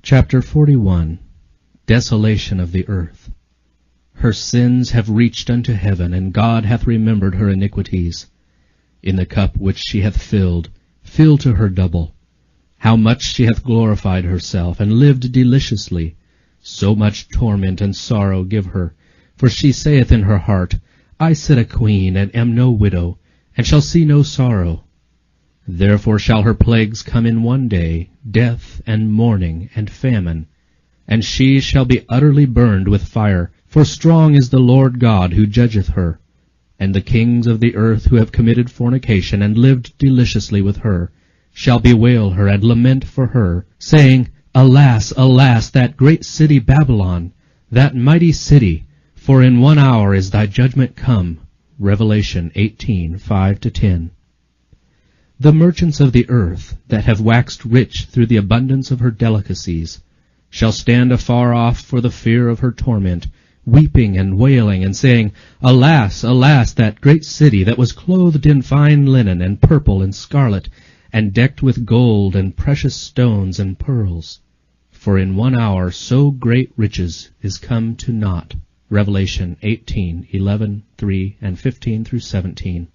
Chapter 41. Desolation of the earth. Her sins have reached unto heaven, and God hath remembered her iniquities. In the cup which she hath filled, fill to her double. How much she hath glorified herself, and lived deliciously, so much torment and sorrow give her. For she saith in her heart, I sit a queen, and am no widow, and shall see no sorrow. Therefore shall her plagues come in one day, death, and mourning, and famine. And she shall be utterly burned with fire, for strong is the Lord God who judgeth her. And the kings of the earth who have committed fornication, and lived deliciously with her, shall bewail her, and lament for her, saying, Alas, alas, that great city Babylon, that mighty city, for in 1 hour is thy judgment come. Revelation 18:5-10. The merchants of the earth, that have waxed rich through the abundance of her delicacies, shall stand afar off for the fear of her torment, weeping and wailing, and saying, Alas, alas, that great city that was clothed in fine linen, and purple, and scarlet, and decked with gold, and precious stones, and pearls. For in 1 hour so great riches is come to naught. Revelation 18:11-3 and 15-17.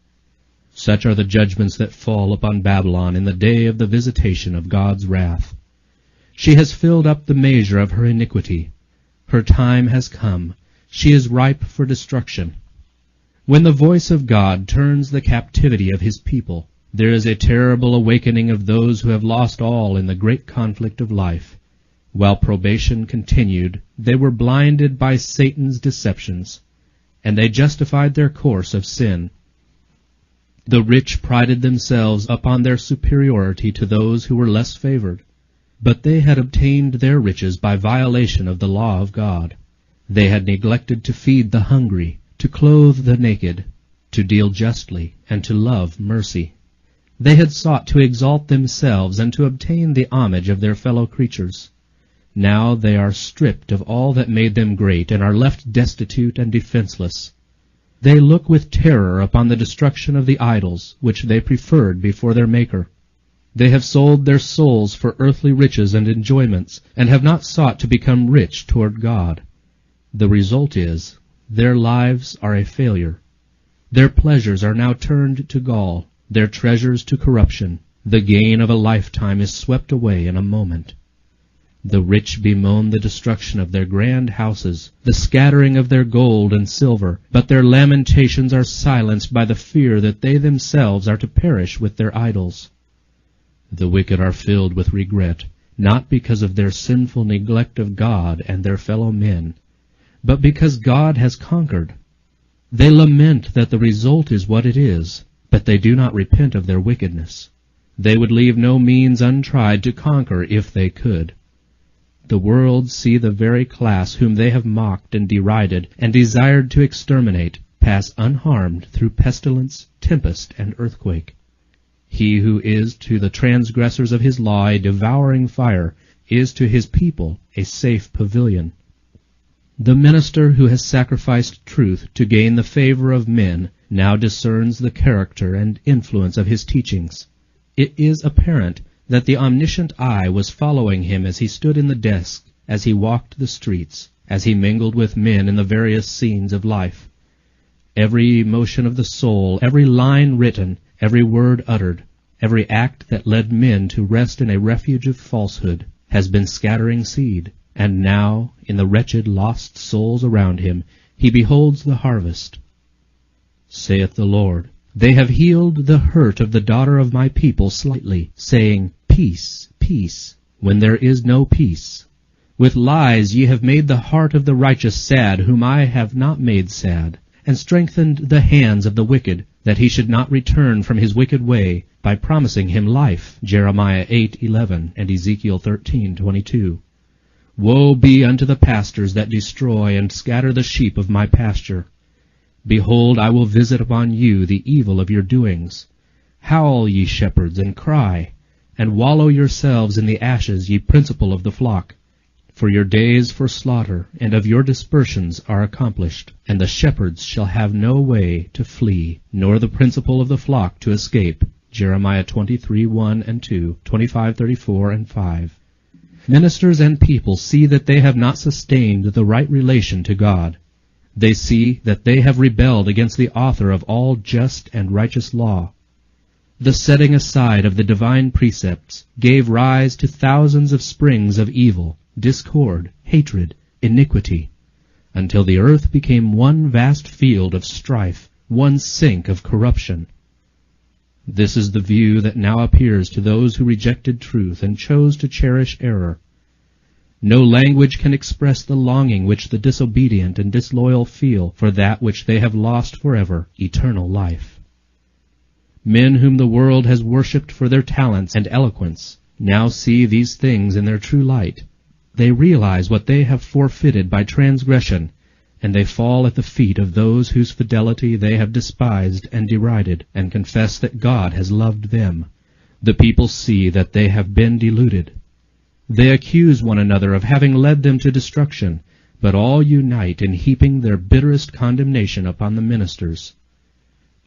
Such are the judgments that fall upon Babylon in the day of the visitation of God's wrath. She has filled up the measure of her iniquity. Her time has come. She is ripe for destruction. When the voice of God turns the captivity of his people, there is a terrible awakening of those who have lost all in the great conflict of life. While probation continued, they were blinded by Satan's deceptions, and they justified their course of sin. The rich prided themselves upon their superiority to those who were less favored, but they had obtained their riches by violation of the law of God. They had neglected to feed the hungry, to clothe the naked, to deal justly, and to love mercy. They had sought to exalt themselves and to obtain the homage of their fellow creatures. Now they are stripped of all that made them great, and are left destitute and defenseless. They look with terror upon the destruction of the idols, which they preferred before their Maker. They have sold their souls for earthly riches and enjoyments, and have not sought to become rich toward God. The result is, their lives are a failure. Their pleasures are now turned to gall, their treasures to corruption. The gain of a lifetime is swept away in a moment. The rich bemoan the destruction of their grand houses, the scattering of their gold and silver, but their lamentations are silenced by the fear that they themselves are to perish with their idols. The wicked are filled with regret, not because of their sinful neglect of God and their fellow men, but because God has conquered. They lament that the result is what it is, but they do not repent of their wickedness. They would leave no means untried to conquer if they could. The world see the very class whom they have mocked and derided and desired to exterminate pass unharmed through pestilence, tempest, and earthquake. He who is to the transgressors of his law a devouring fire is to his people a safe pavilion. The minister who has sacrificed truth to gain the favor of men now discerns the character and influence of his teachings. It is apparent that the omniscient eye was following him as he stood in the desk, as he walked the streets, as he mingled with men in the various scenes of life. Every motion of the soul, every line written, every word uttered, every act that led men to rest in a refuge of falsehood, has been scattering seed, and now, in the wretched lost souls around him, he beholds the harvest. Saith the Lord, They have healed the hurt of the daughter of my people slightly, saying, Peace, peace, when there is no peace. With lies ye have made the heart of the righteous sad, whom I have not made sad, and strengthened the hands of the wicked, that he should not return from his wicked way, by promising him life. Jeremiah 8:11 and Ezekiel 13:22. Woe be unto the pastors that destroy and scatter the sheep of my pasture. Behold, I will visit upon you the evil of your doings. Howl, ye shepherds, and cry, and wallow yourselves in the ashes, ye principal of the flock. For your days for slaughter and of your dispersions are accomplished, and the shepherds shall have no way to flee, nor the principal of the flock to escape. Jeremiah 23:1 and 2, 25:34 and 5. Ministers and people see that they have not sustained the right relation to God. They see that they have rebelled against the author of all just and righteous law. The setting aside of the divine precepts gave rise to thousands of springs of evil, discord, hatred, iniquity, until the earth became one vast field of strife, one sink of corruption. This is the view that now appears to those who rejected truth and chose to cherish error. No language can express the longing which the disobedient and disloyal feel for that which they have lost forever, eternal life. Men whom the world has worshipped for their talents and eloquence now see these things in their true light. They realize what they have forfeited by transgression, and they fall at the feet of those whose fidelity they have despised and derided, and confess that God has loved them. The people see that they have been deluded. They accuse one another of having led them to destruction, but all unite in heaping their bitterest condemnation upon the ministers.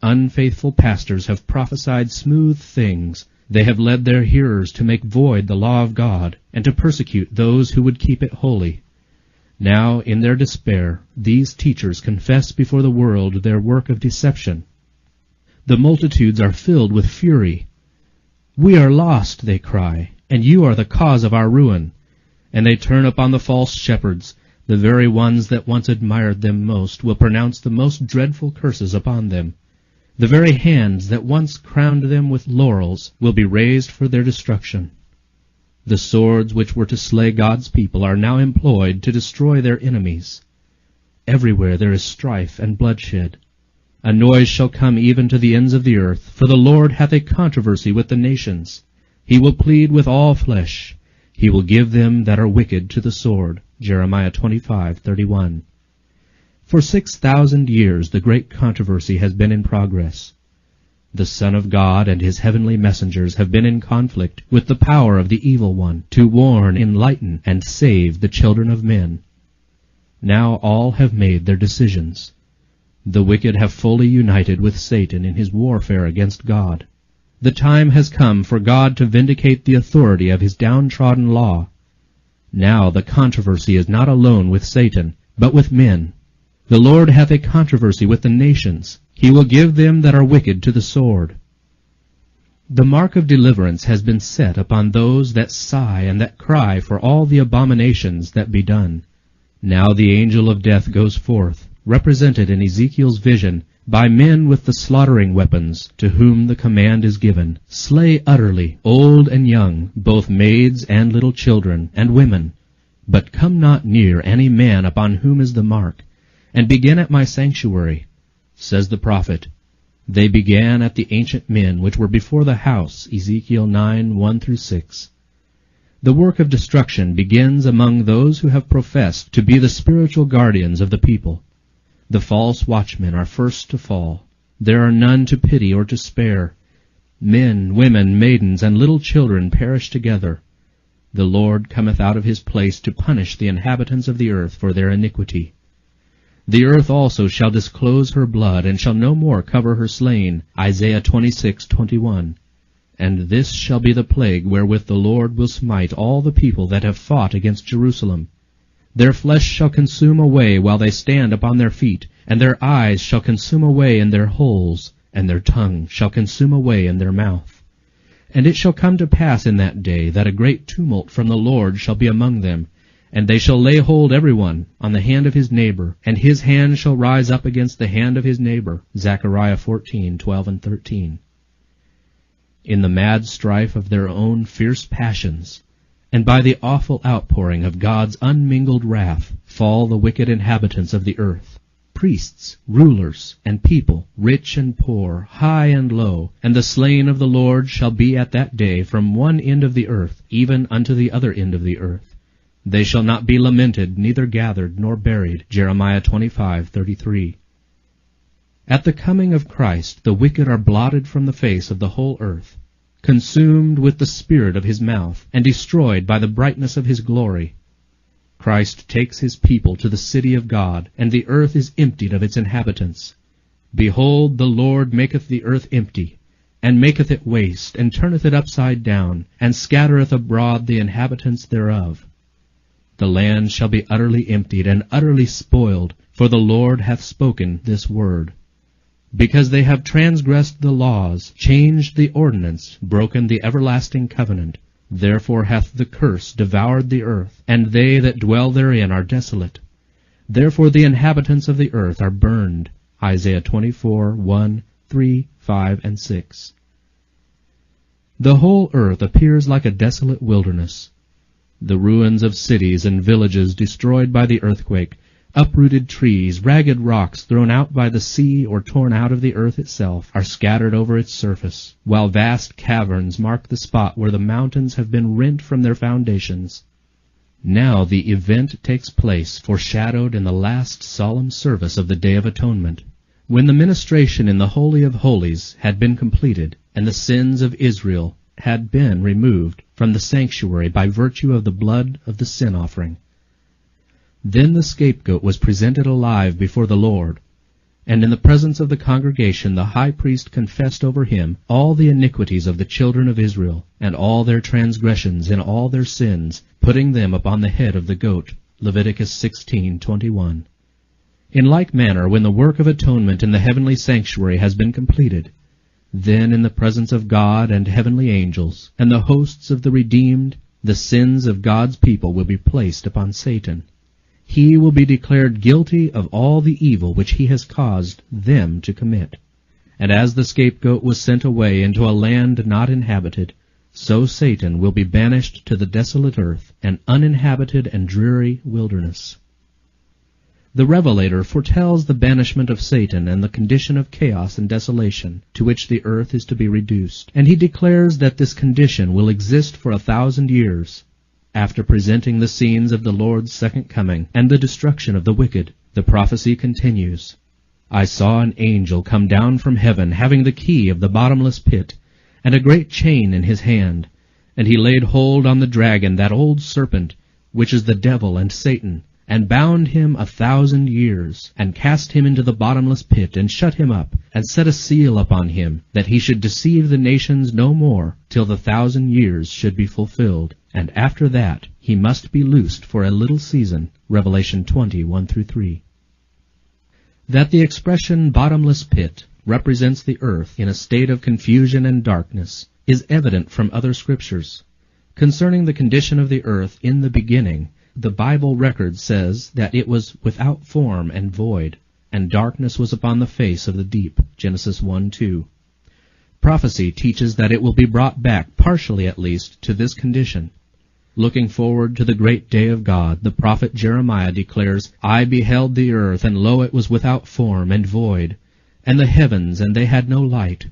Unfaithful pastors have prophesied smooth things. They have led their hearers to make void the law of God, and to persecute those who would keep it holy. Now, in their despair, these teachers confess before the world their work of deception. The multitudes are filled with fury. "We are lost," they cry, "and you are the cause of our ruin." And they turn upon the false shepherds. The very ones that once admired them most will pronounce the most dreadful curses upon them. The very hands that once crowned them with laurels will be raised for their destruction. The swords which were to slay God's people are now employed to destroy their enemies. Everywhere there is strife and bloodshed. A noise shall come even to the ends of the earth, for the Lord hath a controversy with the nations. He will plead with all flesh. He will give them that are wicked to the sword. Jeremiah 25:31. For 6,000 years the great controversy has been in progress. The Son of God and his heavenly messengers have been in conflict with the power of the evil one, to warn, enlighten, and save the children of men. Now all have made their decisions. The wicked have fully united with Satan in his warfare against God. The time has come for God to vindicate the authority of his downtrodden law. Now the controversy is not alone with Satan, but with men. The Lord hath a controversy with the nations. He will give them that are wicked to the sword. The mark of deliverance has been set upon those that sigh and that cry for all the abominations that be done. Now the angel of death goes forth, represented in Ezekiel's vision, by men with the slaughtering weapons, to whom the command is given, "Slay utterly, old and young, both maids and little children, and women. But come not near any man upon whom is the mark, and begin at my sanctuary." Says the prophet, "They began at the ancient men which were before the house," Ezekiel 9:1-6. The work of destruction begins among those who have professed to be the spiritual guardians of the people. The false watchmen are first to fall. There are none to pity or to spare. Men, women, maidens, and little children perish together. The Lord cometh out of his place to punish the inhabitants of the earth for their iniquity. The earth also shall disclose her blood, and shall no more cover her slain. Isaiah 26:21. And this shall be the plague wherewith the Lord will smite all the people that have fought against Jerusalem. Their flesh shall consume away while they stand upon their feet, and their eyes shall consume away in their holes, and their tongue shall consume away in their mouth. And it shall come to pass in that day that a great tumult from the Lord shall be among them, and they shall lay hold every one on the hand of his neighbor, and his hand shall rise up against the hand of his neighbor. Zechariah 14:12-13. In the mad strife of their own fierce passions, and by the awful outpouring of God's unmingled wrath, fall the wicked inhabitants of the earth, priests, rulers, and people, rich and poor, high and low, and the slain of the Lord shall be at that day from one end of the earth, even unto the other end of the earth. They shall not be lamented, neither gathered, nor buried. Jeremiah 25:33. At the coming of Christ, the wicked are blotted from the face of the whole earth, consumed with the spirit of his mouth, and destroyed by the brightness of his glory. Christ takes his people to the city of God, and the earth is emptied of its inhabitants. Behold, the Lord maketh the earth empty, and maketh it waste, and turneth it upside down, and scattereth abroad the inhabitants thereof. The land shall be utterly emptied, and utterly spoiled, for the Lord hath spoken this word. Because they have transgressed the laws, changed the ordinance, broken the everlasting covenant, therefore hath the curse devoured the earth, and they that dwell therein are desolate. Therefore the inhabitants of the earth are burned. Isaiah 24, 1, 3, 5, and 6. The whole earth appears like a desolate wilderness. The ruins of cities and villages destroyed by the earthquake, uprooted trees, ragged rocks thrown out by the sea or torn out of the earth itself, are scattered over its surface, while vast caverns mark the spot where the mountains have been rent from their foundations. Now the event takes place foreshadowed in the last solemn service of the Day of Atonement, when the ministration in the Holy of Holies had been completed, and the sins of Israel had been removed from the sanctuary by virtue of the blood of the sin offering. Then the scapegoat was presented alive before the Lord, and in the presence of the congregation the high priest confessed over him all the iniquities of the children of Israel, and all their transgressions in all their sins, putting them upon the head of the goat. Leviticus 16:21. In like manner, when the work of atonement in the heavenly sanctuary has been completed, then in the presence of God and heavenly angels, and the hosts of the redeemed, the sins of God's people will be placed upon Satan. He will be declared guilty of all the evil which he has caused them to commit. And as the scapegoat was sent away into a land not inhabited, so Satan will be banished to the desolate earth, an uninhabited and dreary wilderness. The Revelator foretells the banishment of Satan and the condition of chaos and desolation to which the earth is to be reduced, and he declares that this condition will exist for 1,000 years. After presenting the scenes of the Lord's second coming and the destruction of the wicked, the prophecy continues. I saw an angel come down from heaven, having the key of the bottomless pit, and a great chain in his hand. And he laid hold on the dragon, that old serpent, which is the devil and Satan, and bound him 1,000 years, and cast him into the bottomless pit, and shut him up, and set a seal upon him, that he should deceive the nations no more, till the 1,000 years should be fulfilled. And after that he must be loosed for a little season. Revelation 20:1-3. That the expression bottomless pit represents the earth in a state of confusion and darkness is evident from other scriptures. Concerning the condition of the earth in the beginning, the Bible record says that it was without form and void, and darkness was upon the face of the deep. Genesis 1:2. Prophecy teaches that it will be brought back, partially at least, to this condition. Looking forward to the great day of God, the prophet Jeremiah declares, I beheld the earth, and lo, it was without form and void, and the heavens, and they had no light.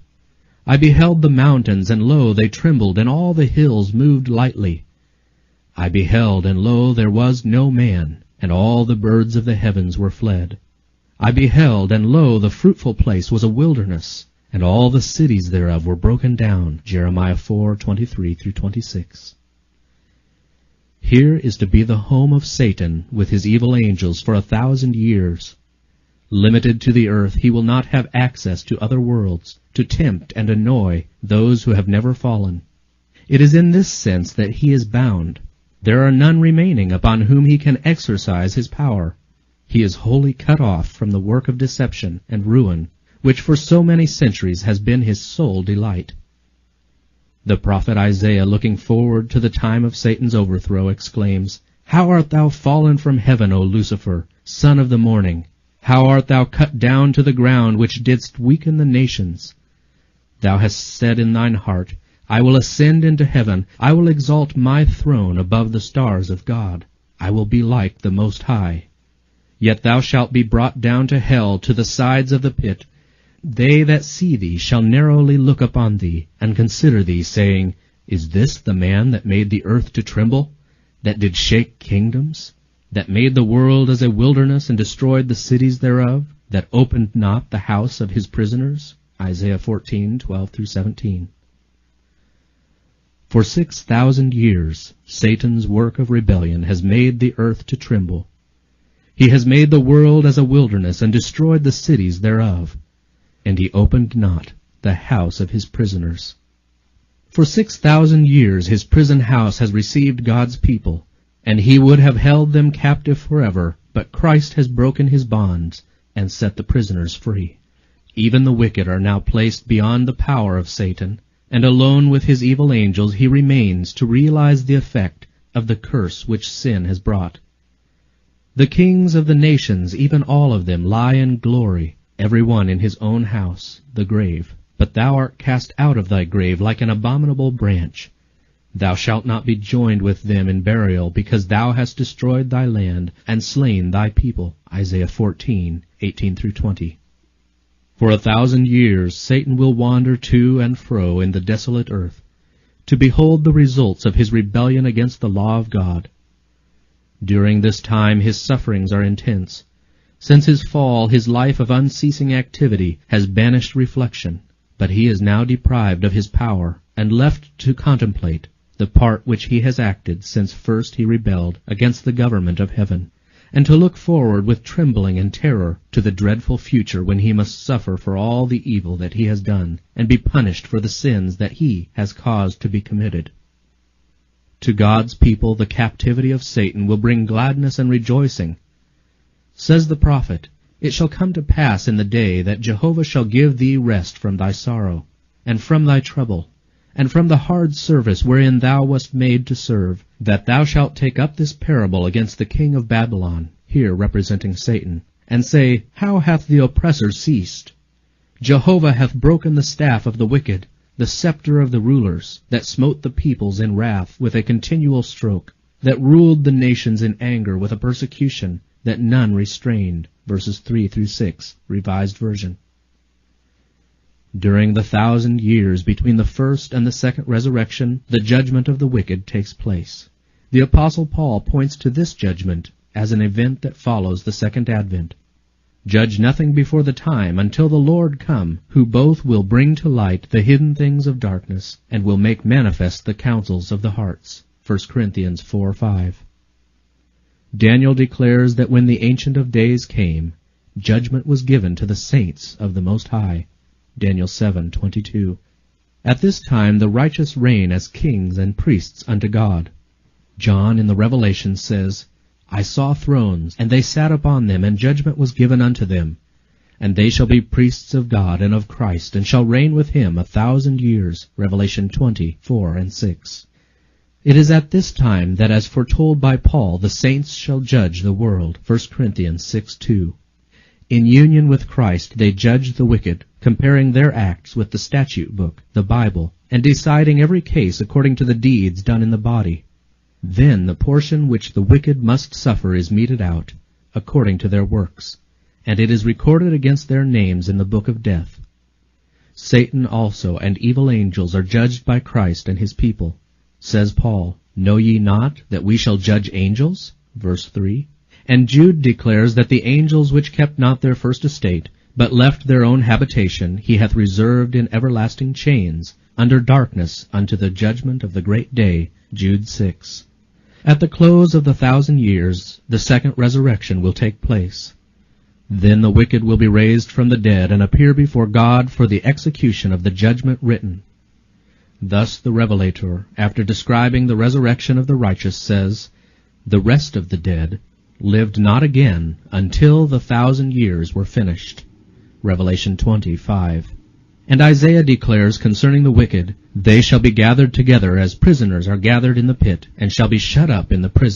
I beheld the mountains, and lo, they trembled, and all the hills moved lightly. I beheld, and lo, there was no man, and all the birds of the heavens were fled. I beheld, and lo, the fruitful place was a wilderness, and all the cities thereof were broken down. Jeremiah 4:23-26. Here is to be the home of Satan with his evil angels for 1,000 years. Limited to the earth, he will not have access to other worlds, to tempt and annoy those who have never fallen. It is in this sense that he is bound. There are none remaining upon whom he can exercise his power. He is wholly cut off from the work of deception and ruin, which for so many centuries has been his sole delight. The prophet Isaiah, looking forward to the time of Satan's overthrow, exclaims, How art thou fallen from heaven, O Lucifer, son of the morning! How art thou cut down to the ground, which didst weaken the nations! Thou hast said in thine heart, I will ascend into heaven, I will exalt my throne above the stars of God. I will be like the Most High. Yet thou shalt be brought down to hell, to the sides of the pit. They that see thee shall narrowly look upon thee, and consider thee, saying, Is this the man that made the earth to tremble, that did shake kingdoms, that made the world as a wilderness, and destroyed the cities thereof, that opened not the house of his prisoners? Isaiah 14:12-17. For 6,000 years, Satan's work of rebellion has made the earth to tremble. He has made the world as a wilderness, and destroyed the cities thereof. And he opened not the house of his prisoners. For 6,000 years his prison house has received God's people, and he would have held them captive forever, but Christ has broken his bonds and set the prisoners free. Even the wicked are now placed beyond the power of Satan, and alone with his evil angels he remains to realize the effect of the curse which sin has brought. The kings of the nations, even all of them, lie in glory, every one in his own house, the grave. But thou art cast out of thy grave like an abominable branch. Thou shalt not be joined with them in burial, because thou hast destroyed thy land, and slain thy people. Isaiah 14:18-20. For 1,000 years Satan will wander to and fro in the desolate earth, to behold the results of his rebellion against the law of God. During this time his sufferings are intense. Since his fall, his life of unceasing activity has banished reflection, but he is now deprived of his power, and left to contemplate the part which he has acted since first he rebelled against the government of heaven, and to look forward with trembling and terror to the dreadful future when he must suffer for all the evil that he has done, and be punished for the sins that he has caused to be committed. To God's people the captivity of Satan will bring gladness and rejoicing. Says the prophet, "It shall come to pass in the day that Jehovah shall give thee rest from thy sorrow, and from thy trouble, and from the hard service wherein thou wast made to serve, that thou shalt take up this parable against the king of Babylon," here representing Satan, "and say, How hath the oppressor ceased? Jehovah hath broken the staff of the wicked, the scepter of the rulers, that smote the peoples in wrath with a continual stroke, that ruled the nations in anger with a persecution that none restrained." Verses 3-6, Revised Version. During the 1,000 years between the first and the second resurrection, the judgment of the wicked takes place. The Apostle Paul points to this judgment as an event that follows the second advent. "Judge nothing before the time until the Lord come, who both will bring to light the hidden things of darkness, and will make manifest the counsels of the hearts." 1 Corinthians 4:5. Daniel declares that when the Ancient of Days came, judgment was given to the saints of the Most High. Daniel 7:22. At this time the righteous reign as kings and priests unto God. John in the Revelation says, "I saw thrones, and they sat upon them, and judgment was given unto them. And they shall be priests of God and of Christ, and shall reign with him 1,000 years." Revelation 20:4-6. It is at this time that, as foretold by Paul, the saints shall judge the world. 1 Corinthians 6:2. In union with Christ they judge the wicked, comparing their acts with the statute book, the Bible, and deciding every case according to the deeds done in the body. Then the portion which the wicked must suffer is meted out, according to their works, and it is recorded against their names in the book of death. Satan also and evil angels are judged by Christ and his people. Says Paul, "Know ye not that we shall judge angels?" Verse 3. And Jude declares that the angels which kept not their first estate, but left their own habitation, he hath reserved in everlasting chains, under darkness, unto the judgment of the great day. Jude 6. At the close of the 1,000 years, the second resurrection will take place. Then the wicked will be raised from the dead and appear before God for the execution of the judgment written. Thus the Revelator, after describing the resurrection of the righteous, says, "The rest of the dead lived not again until the 1,000 years were finished." Revelation 20:5. And Isaiah declares concerning the wicked, "They shall be gathered together as prisoners are gathered in the pit, and shall be shut up in the prison."